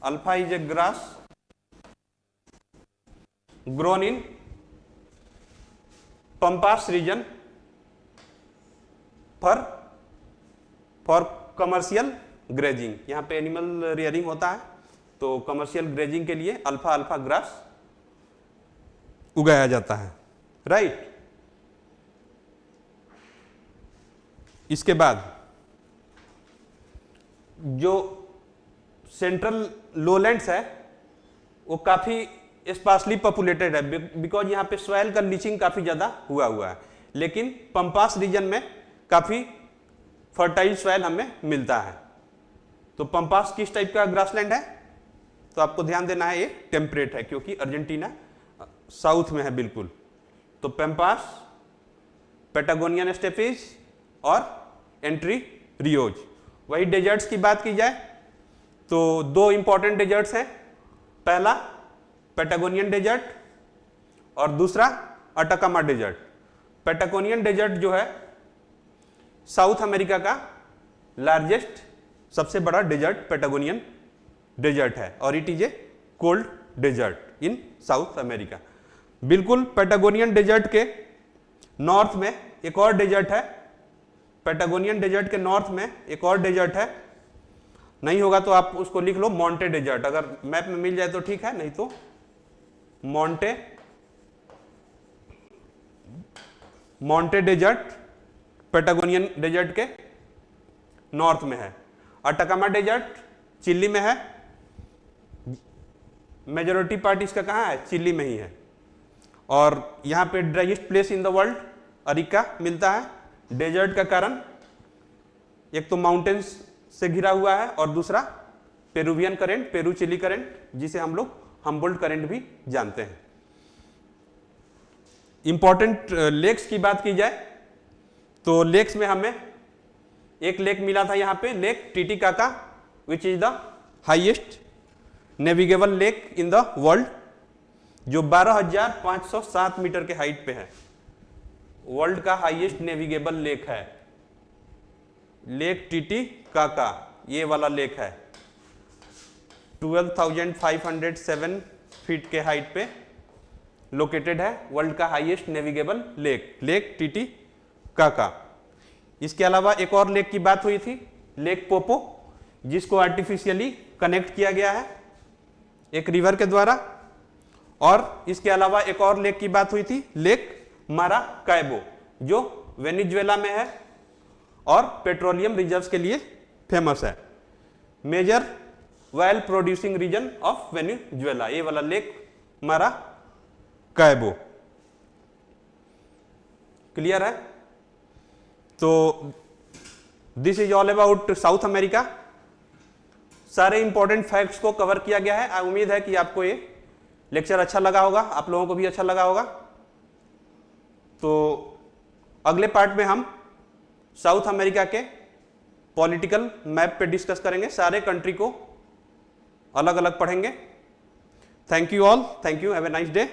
alpha is a grass grown in pampas region for commercial grazing। यहां पे एनिमल रियरिंग होता है, तो कमर्शियल ग्रेजिंग के लिए अल्फा अल्फा ग्रास उगाया जाता है, राइट। इसके बाद जो सेंट्रल लोलैंड्स है वो काफी स्पार्सली पॉपुलेटेड है, बिकॉज यहाँ पे सॉइल का लीचिंग काफी ज्यादा हुआ है, लेकिन पंपास रीजन में काफी फर्टाइल सॉइल हमें मिलता है। तो पंपास किस टाइप का ग्रासलैंड है? तो आपको ध्यान देना है, ये टेम्परेट है क्योंकि अर्जेंटीना साउथ में है बिल्कुल। तो पंपास, पैटागोनियन स्टेपीज और एंट्री रियोज। वही डेजर्ट्स की बात की जाए तो दो इंपॉर्टेंट डेजर्ट्स हैं, पहला पैटागोनियन डेजर्ट और दूसरा अटाकामा डेजर्ट। पैटागोनियन डेजर्ट जो है साउथ अमेरिका का लार्जेस्ट, सबसे बड़ा डेजर्ट पैटागोनियन डेजर्ट है और it is a cold desert in South America. बिल्कुल पैटागोनियन डेजर्ट के नॉर्थ में एक और डेजर्ट है, पैटागोनियन डेजर्ट के नॉर्थ में एक और डेजर्ट है, नहीं होगा तो आप उसको लिख लो मॉन्टे डेजर्ट, अगर मैप में मिल जाए तो ठीक है, नहीं तो मॉन्टे डेजर्ट पैटागोनियन डेजर्ट के नॉर्थ में है। अटाकामा डेजर्ट चिली में है, मेजोरिटी पार्ट इसका कहाँ है? चिली में ही है। और यहाँ पे driest place in the world areca मिलता है। डेजर्ट का कारण एक तो माउंटेन्स से घिरा हुआ है और दूसरा Peruvian current, Peru Chile current, जिसे हम लोग हम्बोल्ट करेंट भी जानते हैं। इंपॉर्टेंट लेक्स की बात की जाए तो लेक्स में हमें एक लेक मिला था यहाँ पे, lake Titicaca, which is the highest navigable lake in the world, जो 12,507 मीटर के हाइट पे है। वर्ल्ड का हाईएस्ट नेविगेबल लेक है लेक टिटिकाका, ये वाला लेक है। 12,507 फीट के हाइट पे लोकेटेड है, वर्ल्ड का highest navigable lake, lake Titicaca. इसके अलावा एक और लेक की बात हुई थी, लेक पोपो, जिसको आर्टिफिशियली कनेक्ट किया गया है एक रिवर के द्वारा। और इसके अलावा एक और लेक की बात हुई थी, लेक माराकाइबो, जो वेनेजुएला में है और पेट्रोलियम रिजर्व्स के लिए फेमस है। Major oil producing region of Venezuela, ये वाला लेक माराकाइबो। क्लियर है? तो this is all about South America. सारे इंपॉर्टेंट फैक्ट्स को कवर किया गया है। उम्मीद है कि आपको ये लेक्चर अच्छा लगा होगा, आप लोगों को भी अच्छा लगा होगा। तो अगले पार्ट में हम साउथ अमेरिका के पॉलिटिकल मैप पे डिस्कस करेंगे, सारे कंट्री को अलग अलग पढ़ेंगे। Thank you all, thank you, have a nice day.